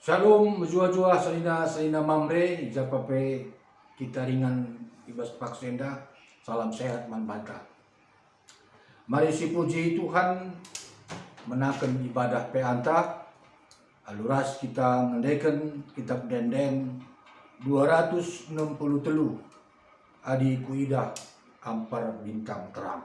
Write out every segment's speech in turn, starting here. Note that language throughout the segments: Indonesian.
Shalom, jua-jua salina mamre, japape kita ringan ibas paksenda, salam sehat manbanta. Mari si puji Tuhan menaken ibadah peanta, aluras kita ngendekan kitab Denden 263 adi kuidah ampar bintang terang.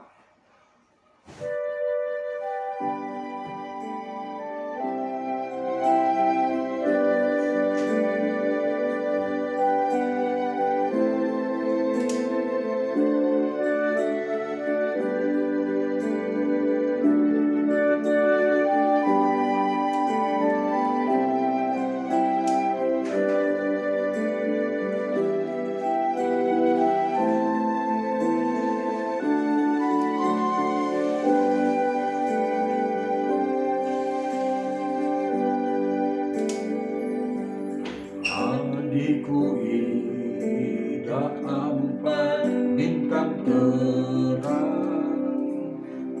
Adikku idah ampar bintang terang,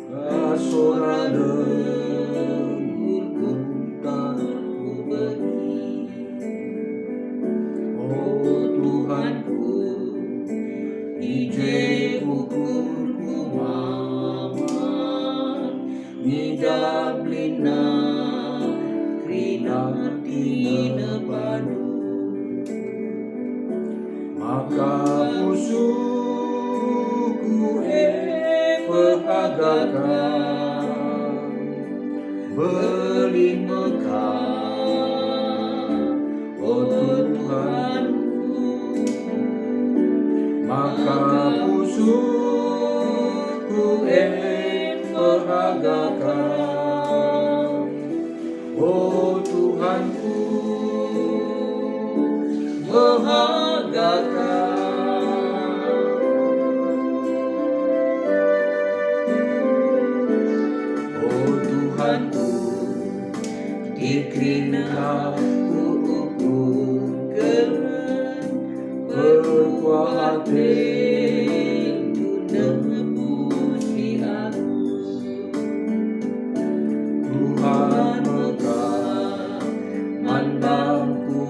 kasora lembur kuntar ku beri. Oh Tuhanku, ije ukurku mamar, nidab lina krina tina padu. Maka musuhku pehagakan, beli mekar, oh Tuhanku. Maka musuhku pehagakan, oh Tuhanku. Bahagakan, oh Tuhanku, dikirna ku ukurkan perkuatan nebusi aku. Tuhan mekar mandangku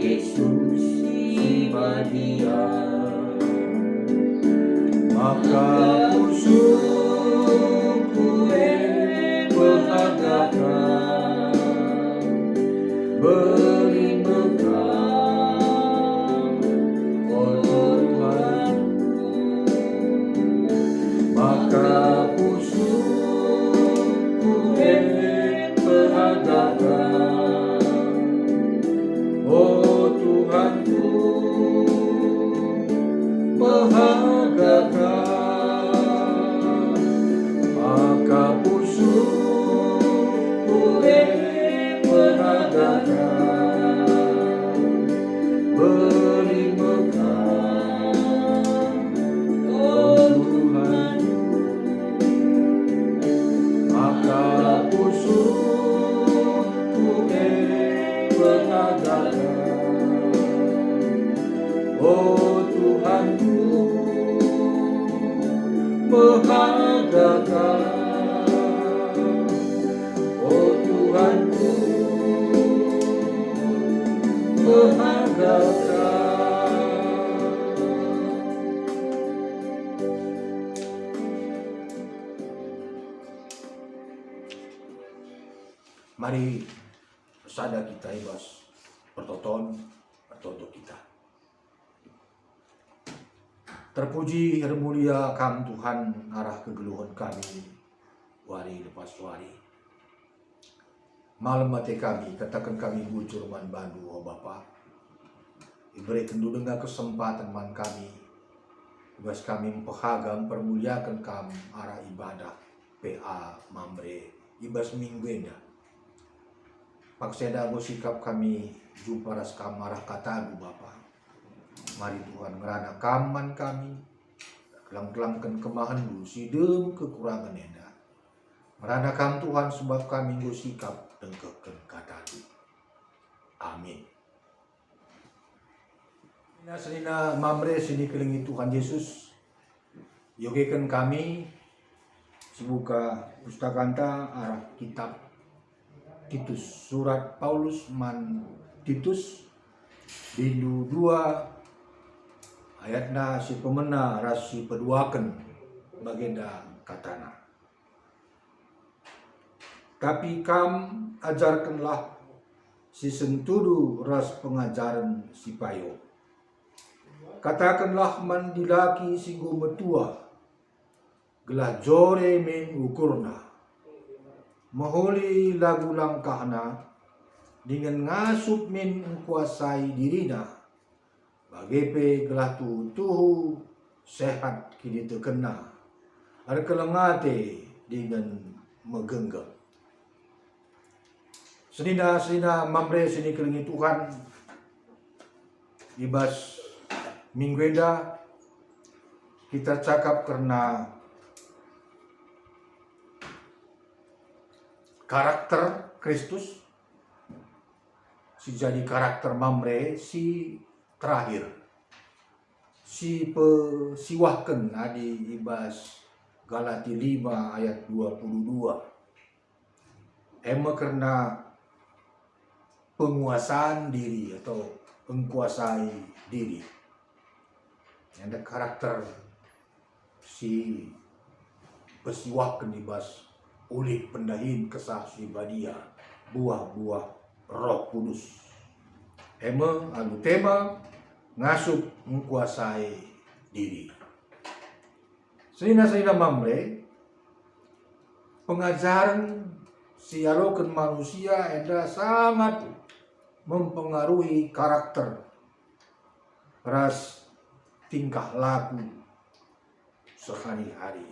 Yesus ibadia. Maka musuhku pehagakan, beri mekar, oh Tuhanku. Maka musuhku pehagakan, oh Tuhanku. Bahagakan, maka musuhku pehagakan, beri mekar, oh Tuhanku. Maka musuhku pehagakan, oh Tuhanku. Bahagakan, oh Tuhanku. Bahagakan. Mari sadar kita ibas pertoton pertoto kita. Terpuji mulia Kam Tuhan arah kegeluhan kami wari lepas wari. Malam mati kami katakan kami bujur man bandu oh Bapa. Diberikan dulu dengan kesempatan man kami. Ibas kami mempahagam permuliakan kam arah ibadah PA mamre ibas minggu enda. Pakseda sikap kami jumpa ras kamarah katagu Bapa. Mari Tuhan merana kaman kami, kelang-kelangkan kemahan dulu sidem kekurangan enda. Merana kam Tuhan sebab kami nggo sikap dengkeken kataku. Amin. Senina mamre sini kelingi Tuhan Yesus. Yogekan kami Sibuka pustakanta arah kitab Titus, surat Paulus man Titus bindu 2 ayatna si pemena rasi peduaken bagenda katana. Tapi kam ajarkanlah si sentudu ras pengajaran si payo. Katakanlah mandilaki si gumetua gelah jore men ukurna. Mahuli lagu langkahna dengan ngasup men kuasai dirina. Bagepe gelah tuhu sehat kini terkena. Ada kelengate dengan megenggam. Senina mamre sini kelengi Tuhan. Ibas mingguenda kita cakap karena karakter Kristus, si jadi karakter mamre si terakhir, si siwahken adi ibas Galati 5 ayat 22. Ema karena penguasaan diri atau mengkuasai diri. Ada karakter si pesiwahken ibas oleh pendahin kesah sibadia buah-buah Roh Kudus. Ema alu tema ngasup menguasai diri. Senina mamre pengajaran si aloken manusia enda sangat mempengaruhi karakter ras tingkah laku sehari-hari.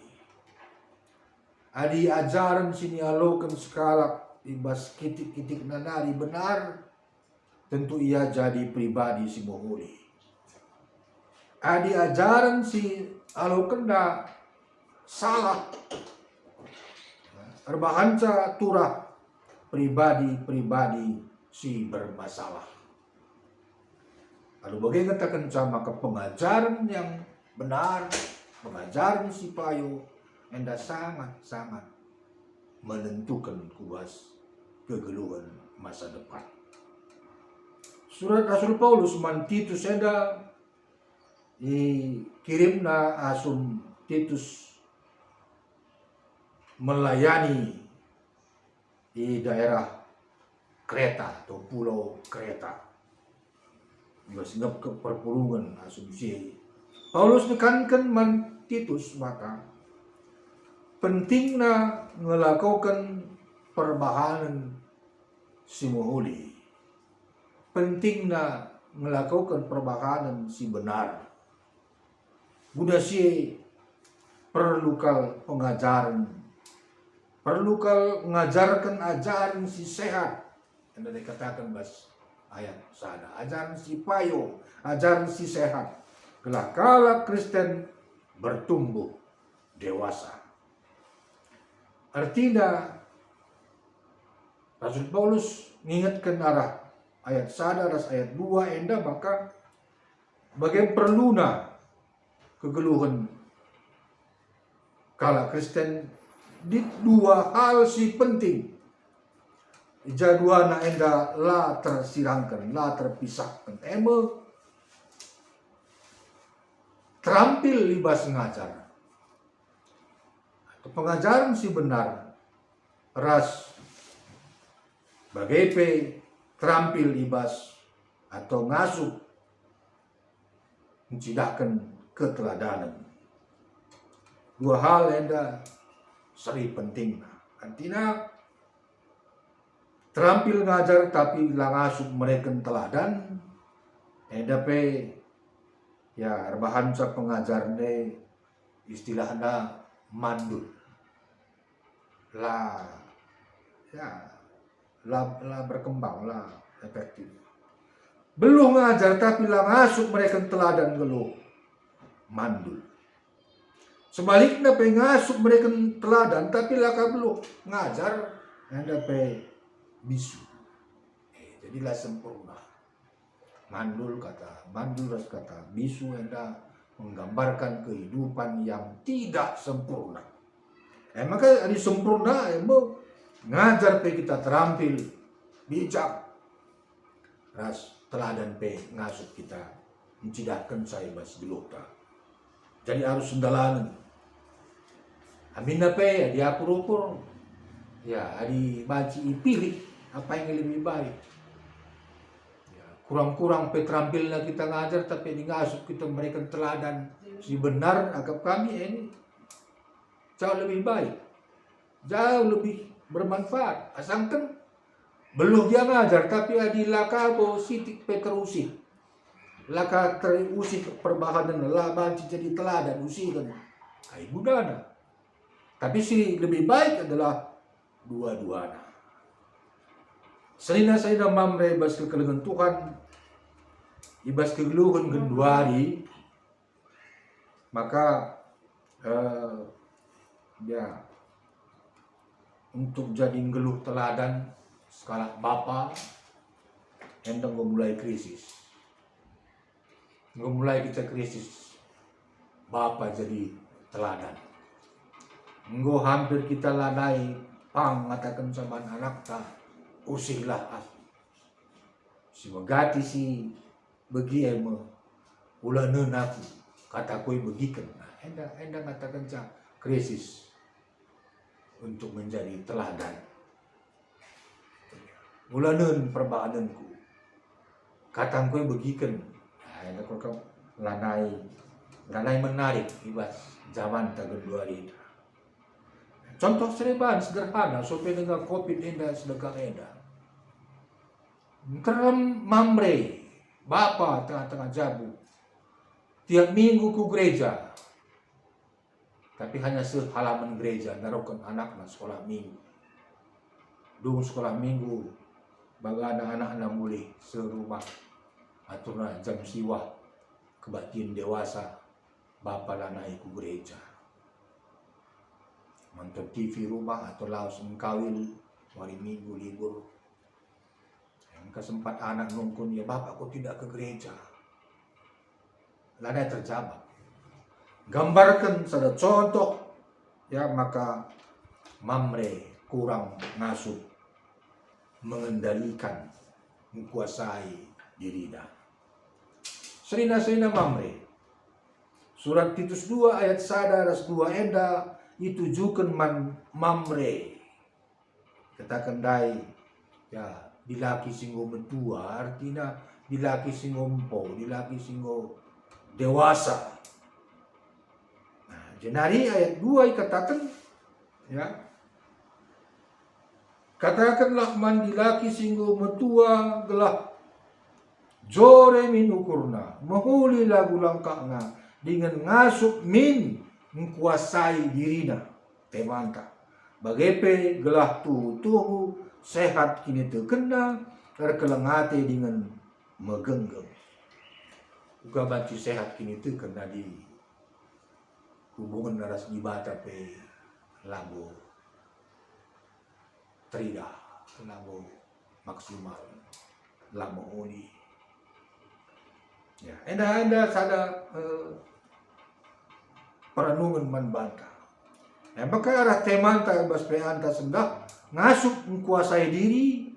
Adi ajaran sini aloken sekalak ibas kitik-kitik nanari benar, tentu ia jadi pribadi si mohuli. Adi ajaran si aloken da salah, erbahanca turah pribadi-pribadi si bermasalah. Lalu bagaimana katakan sama ke pengajaran yang benar, pengajaran si payo enda sangat-sangat menentukan kuas kegeluhan masa depan. Surat Rasul Paulus man Titus enda dikirimna asum Titus melayani di daerah Kreta atau pulau Kreta. Sebab ke perpulungan asumsi. Paulus nekankan man Titus maka pentingna ngelakukan perbahanan si mohuli. Pentingna ngelakukan perbahanan si benar. Budak si perlukal pengajaran. Perlukal mengajarkan ajaran si sehat. Yang dikatakan bas ayat sana. Ajaran si payo, ajaran si sehat. Kala Kristen bertumbuh dewasa. Artinya Rasul Paulus mengingatkan arah ayat sadar ayat 2 enda maka bagian perluna kegeluhan kala Kristen di dua hal si penting. Jaduana enda la tersirangkan, la terpisahkan. Ema terampil libas ngajar. Pengajaran si benar ras bagepe terampil ibas atau ngasup mencidahkan keteladanan. Dua hal enda seri penting. Artinya terampil ngajar tapi langasup mereka teladan enda pe ya bahasa pengajarnya istilahnya mandul lah berkembang lah efektif. Belum ngajar tapi ngasup mereka teladan geluh mandul. Sebaliknya pe ngasup mereka teladan tapi laka belum ngajar anda pe bisu. Jadilah sempurna. Mandul ras kata bisu anda menggambarkan kehidupan yang tidak sempurna. Maka ada sempurna ngajar pe kita terampil bijak ras teladan pe ngasup kita mencidahkan saya bas gelota. Jadi harus sendalanan. Amin pe ya diakur-ukur. Ya, adi baci pilih apa yang lebih baik. Ya, kurang-kurang pe terampilnya kita ngajar tapi di ngasup kita memberikan teladan si benar agak kami ini jauh lebih baik, jauh lebih bermanfaat. Asalkan belum dia ngajar tapi adi laka positif peterusi, laka terusi perbahanan lah banci jadi teladan usi kan, ay budana. Tapi si lebih baik adalah dua-duanya. Selina saya mamre bas kekelengan Tuhan, ibas kegeluhan genduari, maka ya untuk jadi ngeluh teladan skala bapa endang mulai krisis. Mulai kita krisis, bapa jadi teladan. Nggo hampir kita ladai pang ngatakan sama anak ta usihlah si magati si begi emo ulaneun aku kata koi begikan. Nah, enda ngatakan ca krisis untuk menjadi teladan. Ulaneun perbadanku kata koi begikan. Nah, enda kok lanai menarik ibas zaman tagendua ini. Contoh seriban sederhana supaya dengan COVID enda sedekah enda. Kerem mamre bapa tengah-tengah jabu tiap minggu ke gereja, tapi hanya sehalaman gereja naruhkan anak-anak sekolah minggu. Dung sekolah minggu baga anak-anak mulai serumah aturna jam siwah kebatian dewasa bapa lanai ku gereja. Nonton TV rumah atau laos mengkawil hari minggu libur. Yang kesempat anak nungkun ya bapak kok tidak ke gereja. Lada terjawab. Gambarkan sada contoh ya maka mamre kurang ngasuh mengendalikan menguasai diri dah. Serina mamre. Surat Titus 2 ayat 1 ras 2 enda ditujukan mamre. Katakan dai ya dilaki singgo mentua artinya dilaki singgo empo, dilaki singgo dewasa. Nah, jenari ayat 2 katakan ya katakanlah mandilaki singgo metua gelah jore minukurna mahuli lagu langkahna dengan ngasup min mengkuasai dirina temanta bagepe gelah tuhu sehat kini terkena terkelengate dengan megenggam uga banci sehat kini terkena di hubungan naras dibata pe labo trida labo maksimal labo uni ya enda sada perenungan manbanta. Nah, maka arah temanta bas peanta sendak ngasup menguasai diri.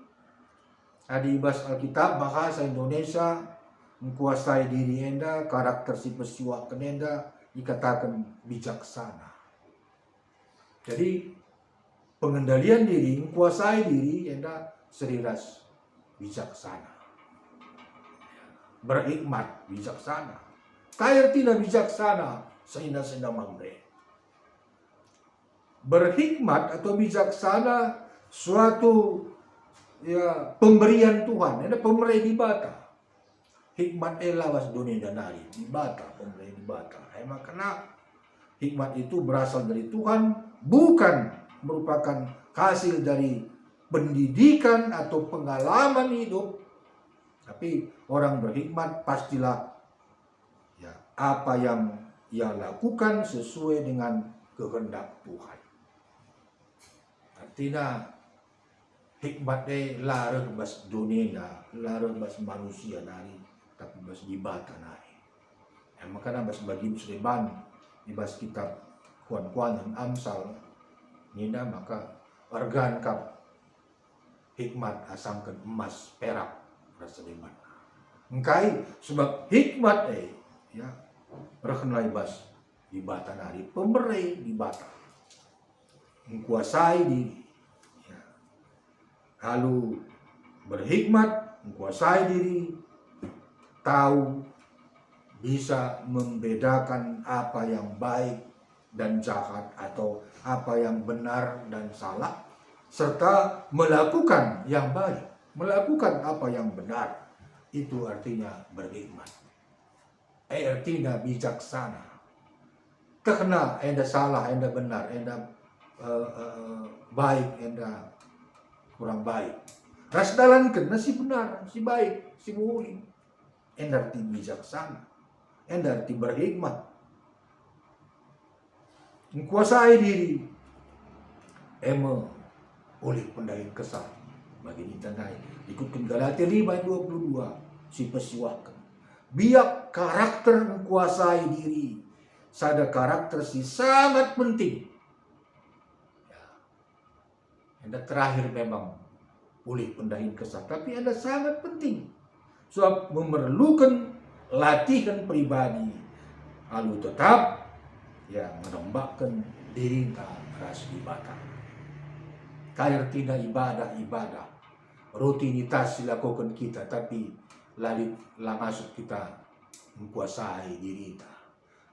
Adi bas Alkitab bahasa Indonesia menguasai diri enda karakter si pesiwa kenenda dikatakan bijaksana. Jadi pengendalian diri, menguasai diri enda seriras bijaksana. Berhikmat bijaksana. Kaya tidak bijaksana sehingga mamre. Berhikmat atau bijaksana suatu ya pemberian Tuhan. Ini pemberi di bata. Hikmat elawas dunia dan hari di bata, pemberi di bata. Makanya hikmat itu berasal dari Tuhan, bukan merupakan hasil dari pendidikan atau pengalaman hidup. Tapi orang berhikmat pastilah ya apa yang ia lakukan sesuai dengan kehendak Tuhan. Artinya hikmatnya larang bas dunia, larang bas manusia nari, tapi bas dibata nari. Makanya bas bagi musliman di bas kitab kuan-kuan dan Amsal nina maka organ kap hikmat asangkan emas perak rasa deman. Engkai sebab hikmat ya rekenlai bas di bata nari pemberi di bata menguasai diri ya. Lalu berhikmat menguasai diri, tahu bisa membedakan apa yang baik dan jahat atau apa yang benar dan salah, serta melakukan yang baik, melakukan apa yang benar. Itu artinya berhikmat. Artinya bijaksana. Karena enda salah, enda benar, enda baik, enda kurang baik. Ras dalankeun si benar, si baik, si mulia. Enda arti bijaksana. Enda arti berhikmat. Menguasai diri. Oleh pendahin kesal. Bagi ditanai. Ikutkan Galatia 5:22. Si pesiwakan. Biak karakter menguasai diri. Sada karakter si sangat penting. Ya. Anda terakhir memang oleh pendahin kesal. Tapi anda sangat penting. Sebab memerlukan latihan pribadi. Lalu tetap ya menembakkan diri ras ibadah. Kayak tidak ibadah. Rutinitas dilakukan kita. Tapi lah masuk kita menguasai diri kita.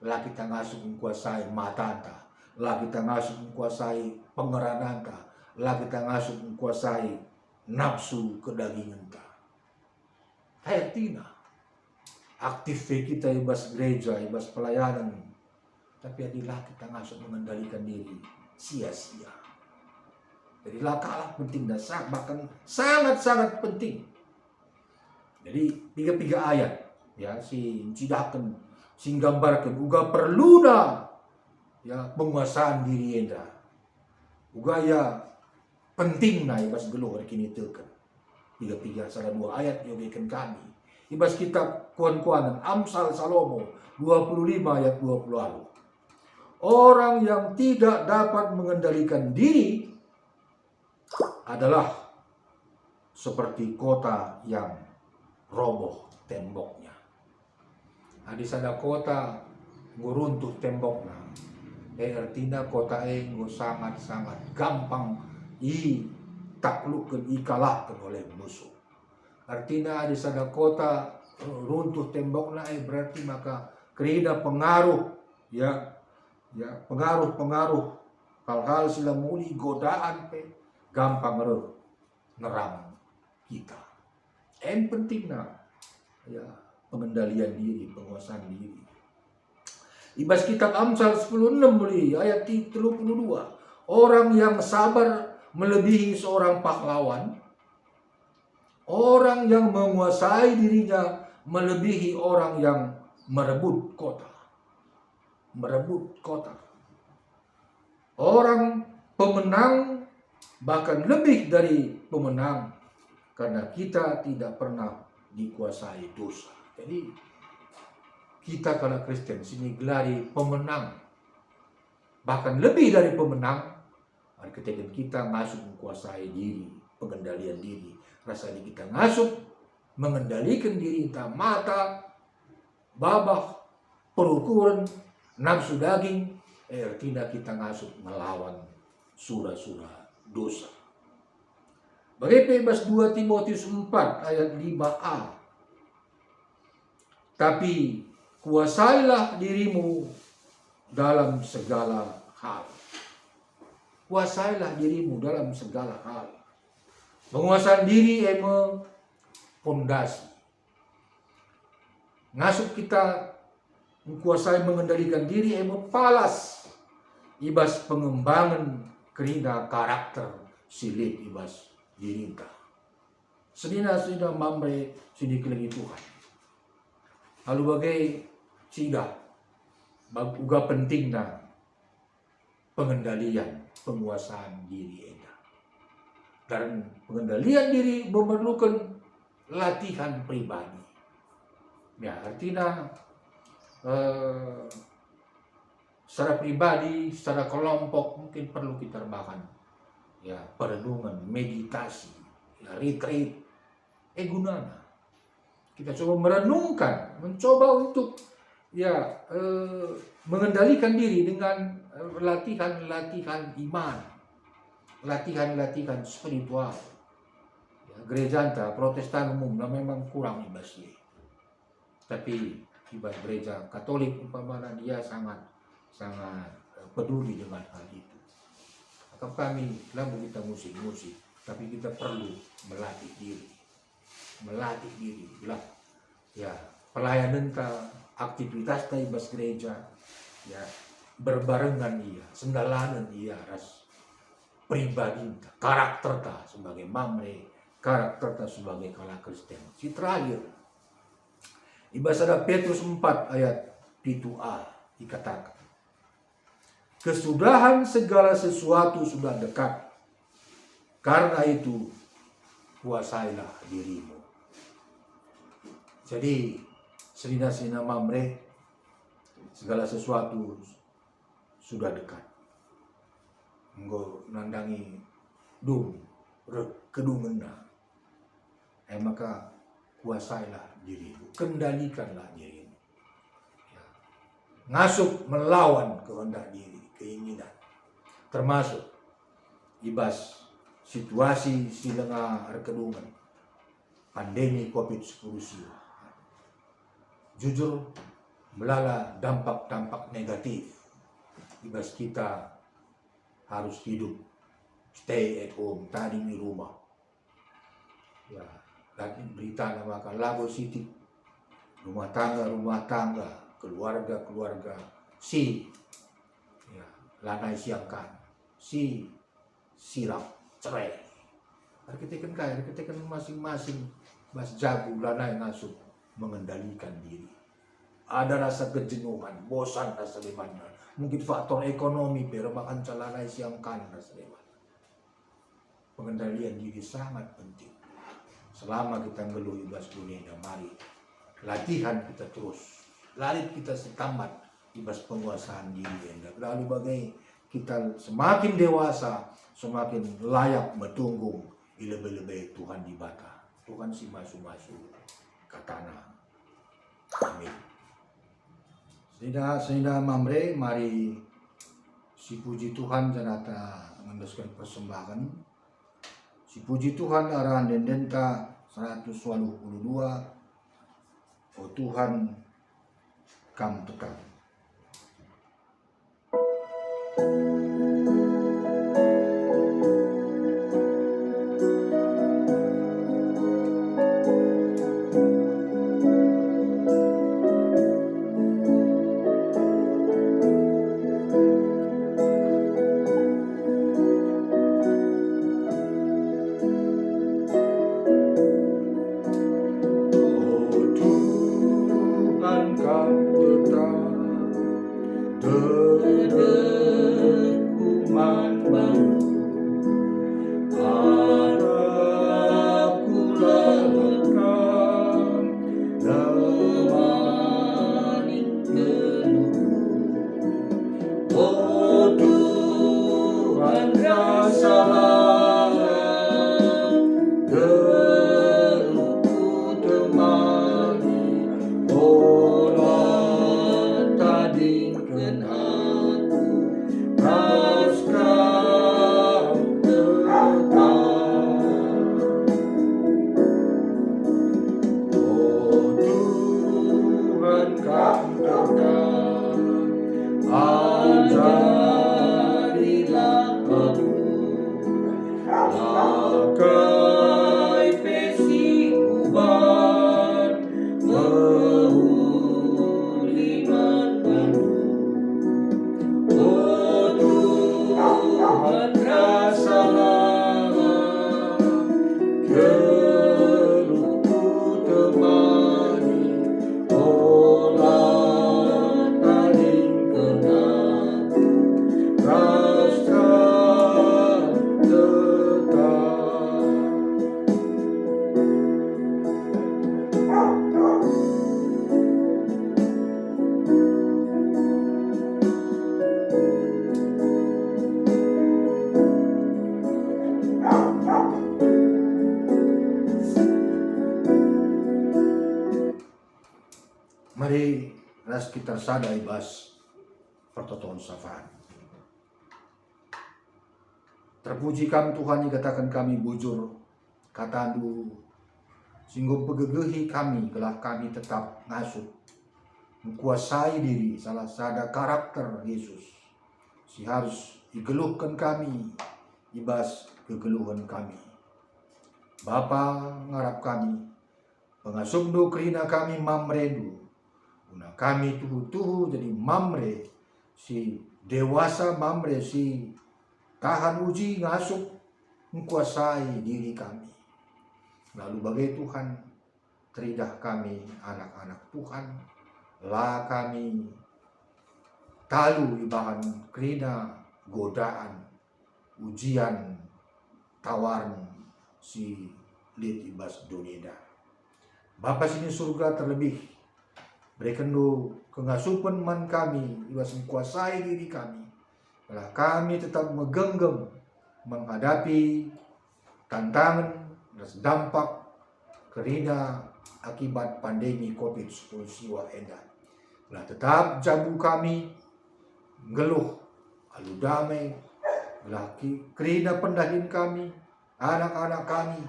Lah kita masuk menguasai mata kita. Lah kita masuk menguasai pengeranan kita. Lah kita masuk menguasai nafsu kedagingan kita. Kayak tidak. Aktif kita ibas gereja, ibas pelayanan. Tapi adilah kita masuk mengendalikan diri sia-sia. Jadi lah kalah penting dan bahkan sangat-sangat penting. Jadi 3 ayat ya si cidakan, si gambarkan uga perlu dah ya penguasaan diri enda. Uga ya penting nah ibas geluh kini teukeun. 3 salah 2 ayat yogekeun kami. Ibas kitab kuan-kuanan Amsal Salomo 25 ayat 20 lalu. Orang yang tidak dapat mengendalikan diri adalah seperti kota yang roboh temboknya. Di sana kota nguruntuh temboknya. Artinya kota sangat-sangat gampang taklukkan, kalahkan oleh musuh. Artinya di sana kota runtuh temboknya berarti maka kerida pengaruh ya pengaruh hal-hal sila muli godaan gampang ngerang kita. Yang penting ya pengendalian diri, penguasaan diri. Ibas kitab Amsal 10:6 ayat 32. Orang yang sabar melebihi seorang pahlawan. Orang yang menguasai dirinya melebihi orang yang merebut kota. Merebut kota. Orang pemenang bahkan lebih dari pemenang karena kita tidak pernah dikuasai dosa. Jadi kita kalau Kristen sini gelari pemenang, bahkan lebih dari pemenang ketika kita masuk menguasai diri, pengendalian diri. Rasanya kita masuk mengendalikan diri kita, mata, babah, perukuran, nafsu daging. Artinya kita masuk melawan surah-surah dosa. Bagi bebas 2 Timotius 4 ayat 5a. Tapi kuasailah dirimu dalam segala hal. Kuasailah dirimu dalam segala hal. Penguasaan diri pondasi. Ngasup kita menguasai mengendalikan diri palas. Ibas pengembangan kerina karakter silit ibas dirinta. Sedina mamre sini kelengi Tuhan. Lalu bagai sida uga pentingna pengendalian penguasaan diri enda. Dan pengendalian diri memerlukan latihan pribadi. Ya artinya secara pribadi, secara kelompok mungkin perlu kita bahkan ya perenungan, meditasi, ya, retreat. Gunanya kita coba merenungkan, mencoba untuk ya mengendalikan diri dengan latihan-latihan iman, latihan-latihan spiritual. Ya, gereja anta Protestan umum memang kurang ibasnya, tapi ibas gereja Katolik umpamanya dia sangat peduli dengan hal itu. Maka kami lalu kita musik, tapi kita perlu melatih diri lah. Ya, pelayanan ta, aktivitas ta ibas gereja, ya berbarengan iya, sendalanan iya ras pribadi ta, karakter ta sebagai mamre, karakter ta sebagai kala Kristen. Si terakhir, ibas ada Petrus 4 ayat 7a dikatakan, kesudahan segala sesuatu sudah dekat, karena itu kuasailah dirimu. Jadi selina mamre, segala sesuatu sudah dekat. Enggo nandangi kedungena. Maka kuasailah dirimu, kendalikanlah dirimu. Ya. Ngasup melawan kehendak diri, keinginan. Termasuk ibas situasi silengah kedungan pandemi COVID-19 siwa. Jujur melala dampak-dampak negatif. Ibas kita harus hidup stay at home, tadi di rumah. Ya, lagi berita namakan lagu sitik, rumah tangga, keluarga, si ya, lanai siangkan, si sirap, cerai. Arkitekkan masing-masing mas jago lanai ngasuh mengendalikan diri. Ada rasa kejenuhan, bosan rasa dimana. Mungkin faktor ekonomi, pero makan celanai siangkan rasa dimana. Pengendalian diri sangat penting. Selama kita ngeluh ibas dunia, mari latihan kita terus. Lari kita setamat ibas penguasaan diri. Lalu bagai kita semakin dewasa, semakin layak bertunggu lebih-lebih Tuhan di bata. Tuhan si masu-masu katana. Amin. Sehingga mamre, mari si puji Tuhan janata mengandaskan persembahan. Si puji Tuhan arahan dendenta 182. Oh Tuhan, kamu tekan. Kau tetap sekitar sada ibas pertoton safaan. Terpuji kami Tuhan dikatakan kami bujur katandu singgo pegegehi kami gelah kami tetap ngasuh menguasai diri salah sada karakter Yesus si harus digeluhkan kami ibas kegeluhan kami. Bapa ngarap kami pengasumdu kerina kami mamredu una kami tuhu-tuhu jadi mamre si dewasa mamre si tahan uji ngasuh menguasai diri kami. Lalu bagai Tuhan teridah kami anak-anak Tuhan lah kami talu ibahan kerina godaan ujian tawaran si lit ibas doneda. Bapa sini surga terlebih berikan do kengasupan man kami ibas menguasai diri kami. Lah kami tetap menggenggam menghadapi tantangan dan dampak kerina akibat pandemi COVID-19 siwa enda. Lah tetap jabu kami ngeluh alu damai lah kerina pendahin kami anak-anak kami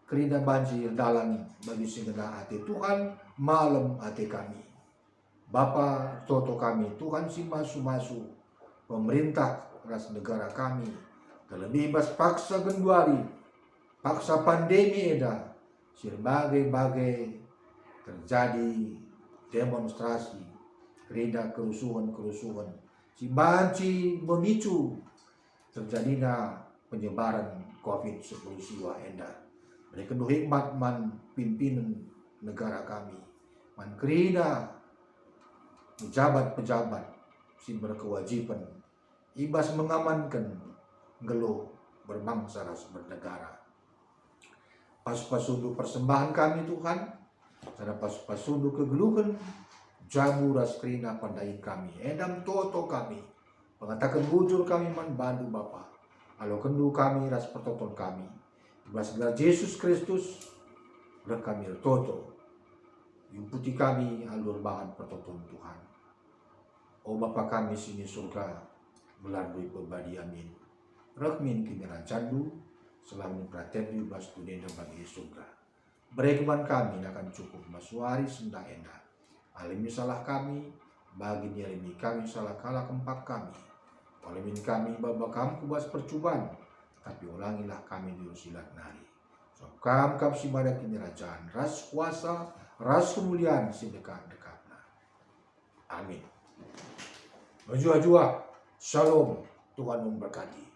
kerina banjir dalam bagi segala hati Tuhan malam hati kami. Bapa toto kami Tuhan si masu-masu pemerintah ras negara kami terlebih bas paksa genduari paksa pandemi eda berbagai terjadi demonstrasi kerina kerusuhan si banci memicu terjadinya penyebaran COVID-19 siwa enda. Mereka hikmat man pimpinan negara kami man kerina pejabat-pejabat si berkewajiban ibas mengamankan geluh berbangsa ras bernegara. Pas-pasundu persembahan kami Tuhan, sana pas-pasundu kegeluhan jamu ras kerina pandai kami, edam toto kami, mengatakan bujur kami man bandu Bapa, alo kendu kami ras pertoton kami, ibas gelar Yesus Kristus, gelar kami toto, yumputi kami alur bahan pertoton Tuhan. O Bapa kami sini surga, melalui berbadi amin. Rekmin kimera candu, selalu praten bas dunia bagi surga. Berekeman kami akan cukup masuari senda enda. Alimi salah kami, bagi alimi kami salah kalah kempak kami. Alimin kami baba kamu kubas percobaan, tapi ulangilah kami di usilat nari. So kam si badak kerajaan, ras kuasa, ras kemuliaan si dekat-dekatna. Amin. Berjua-jua, shalom, Tuhan memberkati.